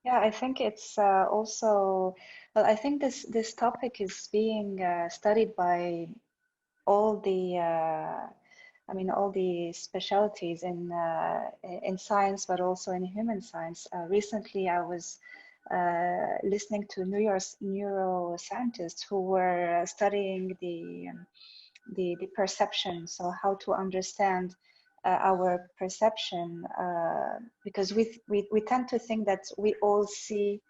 Yeah, I think it's also, well, I think this topic is being studied by all the I mean all the specialties in science, but also in human science. Recently, I was listening to New York's neuroscientists who were studying the perception, so how to understand our perception, because we tend to think that we all see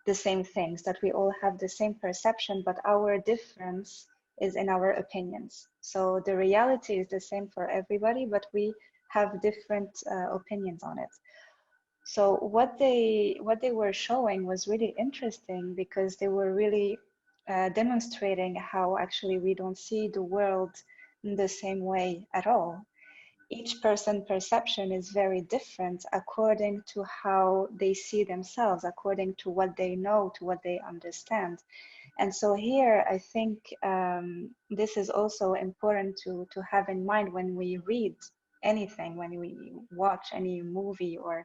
the same things, that we all have the same perception, but our difference is in our opinions. So the reality is the same for everybody, but we have different opinions on it. So what they were showing was really interesting, because they were really demonstrating how actually we don't see the world in the same way at all. Each person's perception is very different according to how they see themselves, according to what they know, to what they understand. And so here, I think this is also important to have in mind when we read anything, when we watch any movie or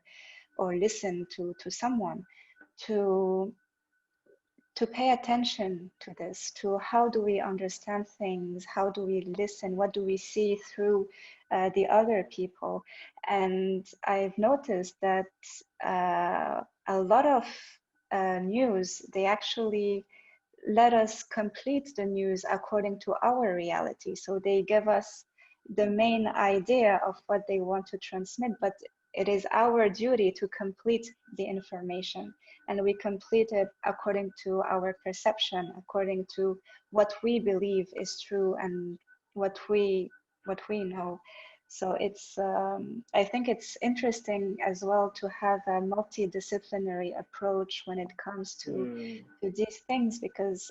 listen to someone, to to pay attention to this, to how do we understand things, how do we listen, what do we see through the other people. And I've noticed that a lot of news, they actually let us complete the news according to our reality. So they give us the main idea of what they want to transmit, but it is our duty to complete the information, and we complete it according to our perception, according to what we believe is true and what we know. So it's I think it's interesting as well to have a multidisciplinary approach when it comes to these things, because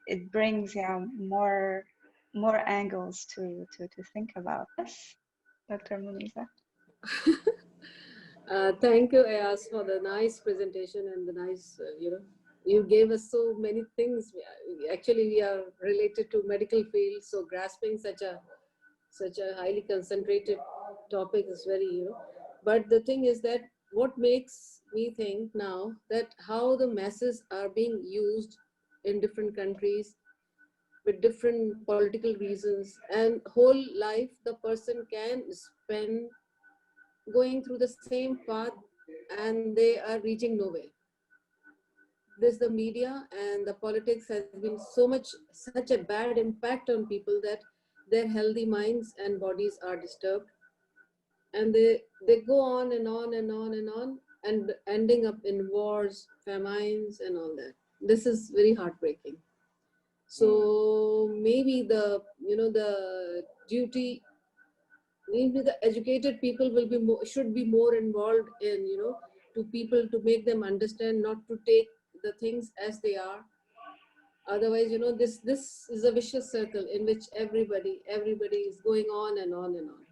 it brings, yeah, more angles to think about. Yes, Dr. Munisa. Thank you, Ayaz, for the nice presentation and the nice, you gave us so many things. Actually, we are related to medical field, so grasping such a highly concentrated topic is very, But the thing is that what makes me think now that how the masses are being used in different countries with different political reasons, and whole life the person can spend going through the same path and they are reaching nowhere. This the media and the politics has been such a bad impact on people that their healthy minds and bodies are disturbed, and they go on and on and on and on, and ending up in wars, famines, and all that. This is very heartbreaking. So maybe the duty, maybe the educated people will be should be more involved in, to people, to make them understand not to take the things as they are. Otherwise, this is a vicious circle in which everybody is going on and on and on.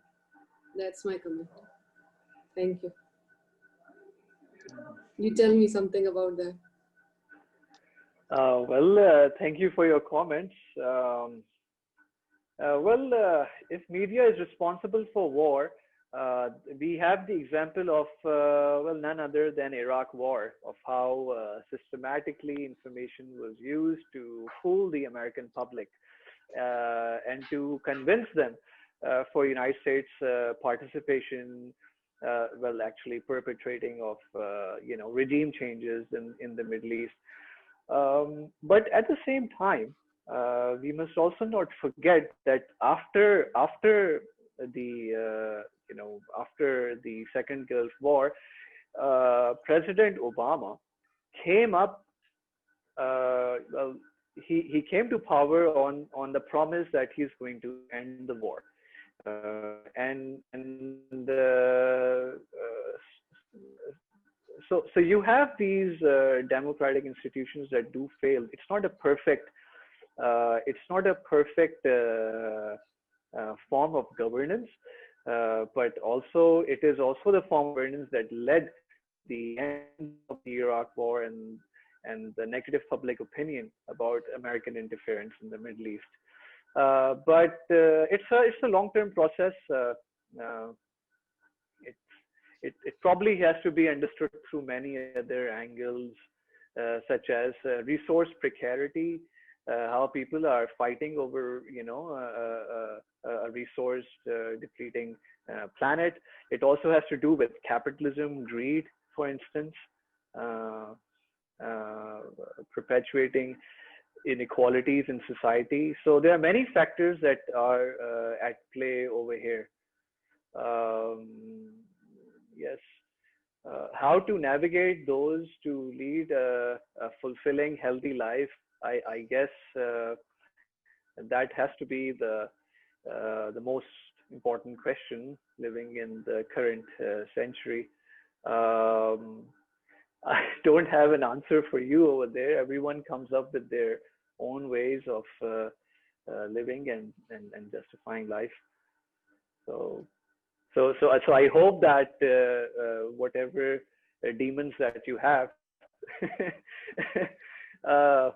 That's my comment. Thank you. You tell me something about that. Thank you for your comments. If media is responsible for war, we have the example of, none other than Iraq War, of how systematically information was used to fool the American public and to convince them for United States participation, actually perpetrating of, regime changes in the Middle East. But at the same time, we must also not forget that after the after the Second Gulf War, President Obama came up. He came to power on the promise that he's going to end the war, so you have these democratic institutions that do fail. It's not a perfect form of governance, but also it is also the form of governance that led the end of the Iraq War and the negative public opinion about American interference in the Middle East. But it's a long-term process. it probably has to be understood through many other angles, such as resource precarity, how people are fighting over, a resource depleting planet. It also has to do with capitalism, greed, for instance, uh, perpetuating inequalities in society. So there are many factors that are at play over here. Um, yes. How to navigate those to lead a fulfilling, healthy life? I guess that has to be the most important question living in the current century. Um, I don't have an answer for you over there. Everyone comes up with their own ways of living and justifying life. So, so I hope that whatever demons that you have, uh,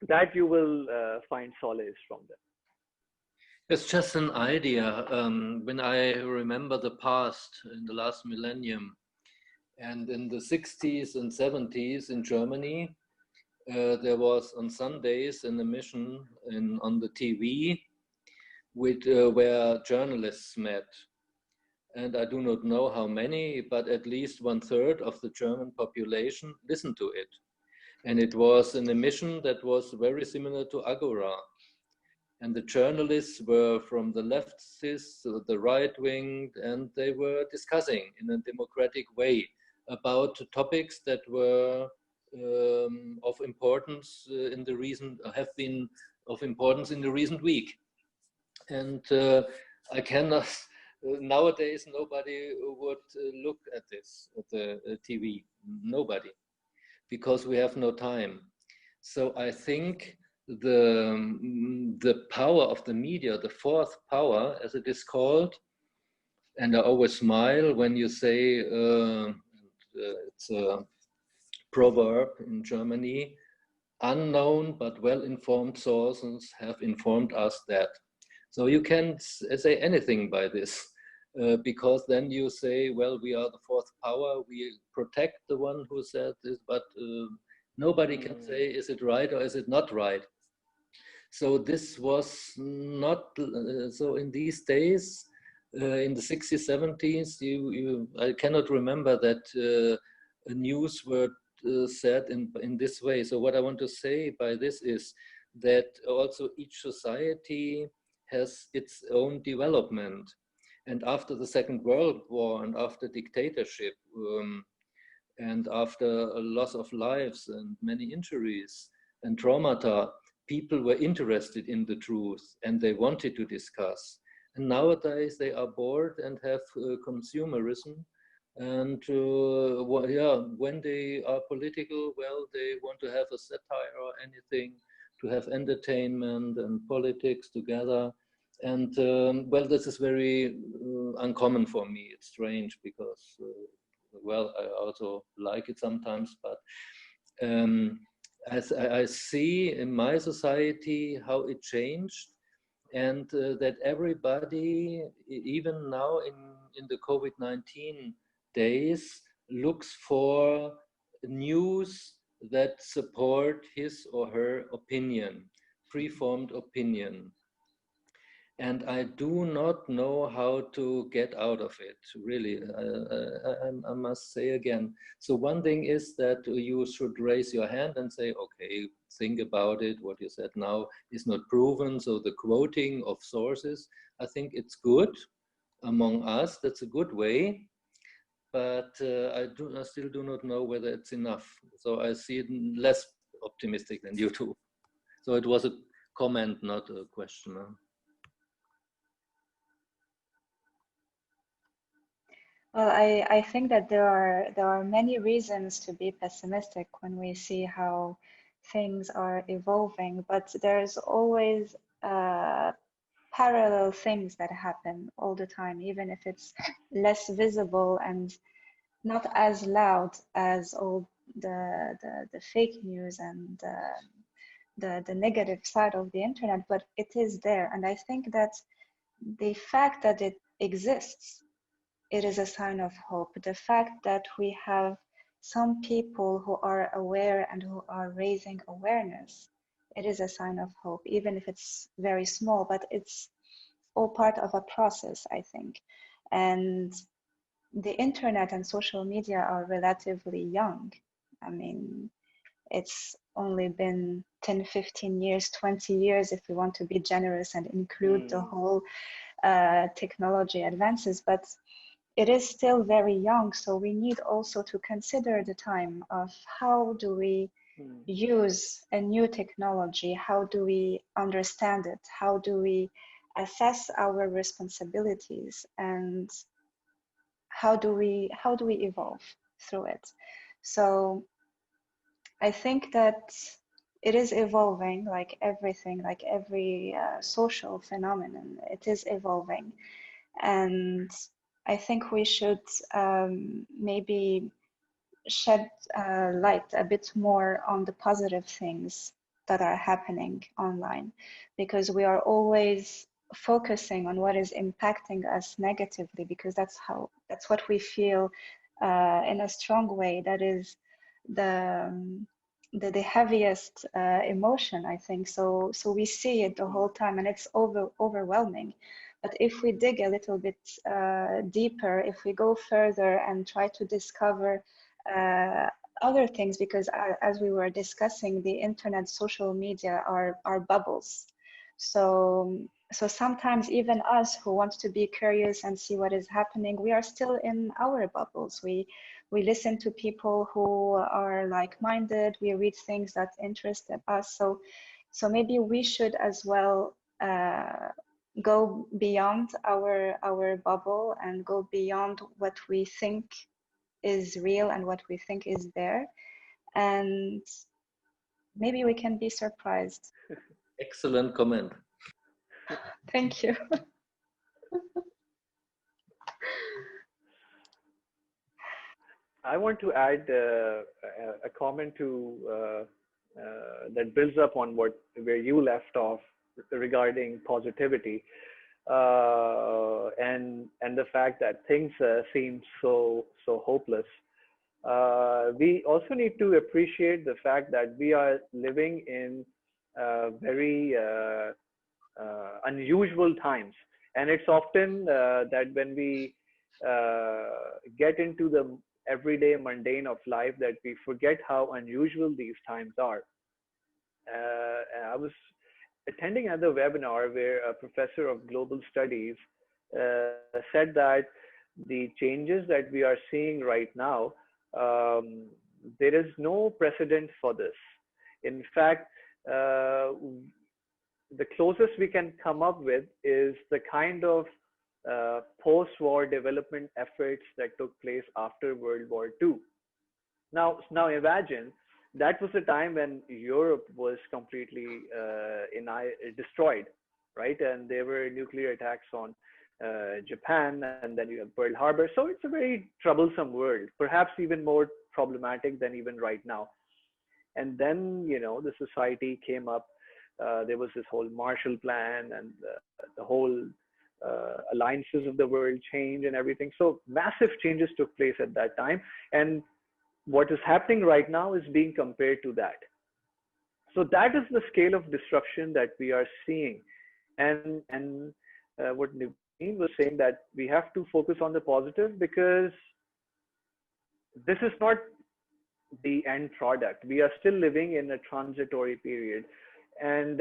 that you will find solace from them. It's just an idea. When I remember the past in the last millennium, and in the 60s and 70s in Germany, there was on Sundays an emission on the TV where journalists met. And I do not know how many, but at least 1/3 of the German population listened to it. And it was an emission that was very similar to Agora. And the journalists were from the leftists, the right wing, and they were discussing in a democratic way about topics that were of importance have been of importance in the recent week. And I cannot, nowadays nobody would look at this, at the TV, nobody, because we have no time. So I think the power of the media, the fourth power, as it is called, and I always smile when you say, it's a proverb in Germany, unknown but well-informed sources have informed us that. So you can say anything by this, because then you say, well, we are the fourth power, we protect the one who said this, but nobody can say, is it right or is it not right? So this was not, so in these days, in the 60s, 70s, I cannot remember that news were said in this way. So what I want to say by this is that also each society has its own development. And after the Second World War and after dictatorship and after a loss of lives and many injuries and traumata, people were interested in the truth and they wanted to discuss. And nowadays they are bored and have consumerism. And when they are political, well, they want to have a satire or anything, to have entertainment and politics together. And well, this is very uncommon for me. It's strange because, well, I also like it sometimes, but as I see in my society how it changed, and that everybody, even now in the COVID-19 days, looks for news that support his or her opinion, preformed opinion. And I do not know how to get out of it, really. I must say again. So one thing is that you should raise your hand and say, okay, think about it. What you said now is not proven. So the quoting of sources, I think it's good among us. That's a good way. But I still do not know whether it's enough. So I see it less optimistic than you do. So it was a comment, not a question. Well, I think that there are many reasons to be pessimistic when we see how things are evolving, but there's always parallel things that happen all the time, even if it's less visible and not as loud as all the fake news and the negative side of the internet, but it is there. And I think that the fact that it exists it is a sign of hope. The fact that we have some people who are aware and who are raising awareness, it is a sign of hope, even if it's very small, but it's all part of a process, I think. And the internet and social media are relatively young. I mean, it's only been 10, 15 years, 20 years, if we want to be generous and include the whole technology advances, but it is still very young. So we need also to consider the time of how do we use a new technology? How do we understand it? How do we assess our responsibilities? And how do we evolve through it? So I think that it is evolving, like everything, like every social phenomenon, it is evolving. And I think we should maybe shed light a bit more on the positive things that are happening online, because we are always focusing on what is impacting us negatively, because that's what we feel in a strong way. That is the heaviest emotion, I think. So we see it the whole time, and it's overwhelming. But if we dig a little bit deeper, if we go further and try to discover other things, because as we were discussing, the internet, social media are bubbles. So sometimes even us who want to be curious and see what is happening, we are still in our bubbles. We listen to people who are like-minded. We read things that interest us. So maybe we should as well go beyond our bubble and go beyond what we think is real and what we think is there, and maybe we can be surprised. Excellent comment. Thank you. I want to add a comment to that builds up on where you left off regarding positivity, and the fact that things seem so hopeless. We also need to appreciate the fact that we are living in very unusual times, and it's often that when we get into the everyday mundane of life, that we forget how unusual these times are. I was attending another webinar where a professor of global studies said that the changes that we are seeing right now, there is no precedent for this. In fact, the closest we can come up with is the kind of post-war development efforts that took place after World War II. Now imagine that was the time when Europe was completely destroyed, right? And there were nuclear attacks on Japan, and then you have Pearl Harbor. So it's a very troublesome world, perhaps even more problematic than even right now. And then, the society came up. There was this whole Marshall Plan, and the whole alliances of the world changed and everything. So massive changes took place at that time. And what is happening right now is being compared to that. So that is the scale of disruption that we are seeing. And what Naveen was saying, that we have to focus on the positive, because this is not the end product. We are still living in a transitory period. And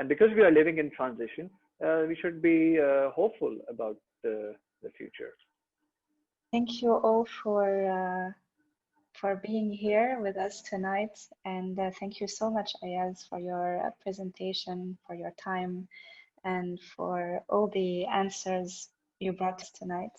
because we are living in transition, we should be hopeful about the future. Thank you all for being here with us tonight, and thank you so much, Ayaz, for your presentation, for your time, and for all the answers you brought us tonight.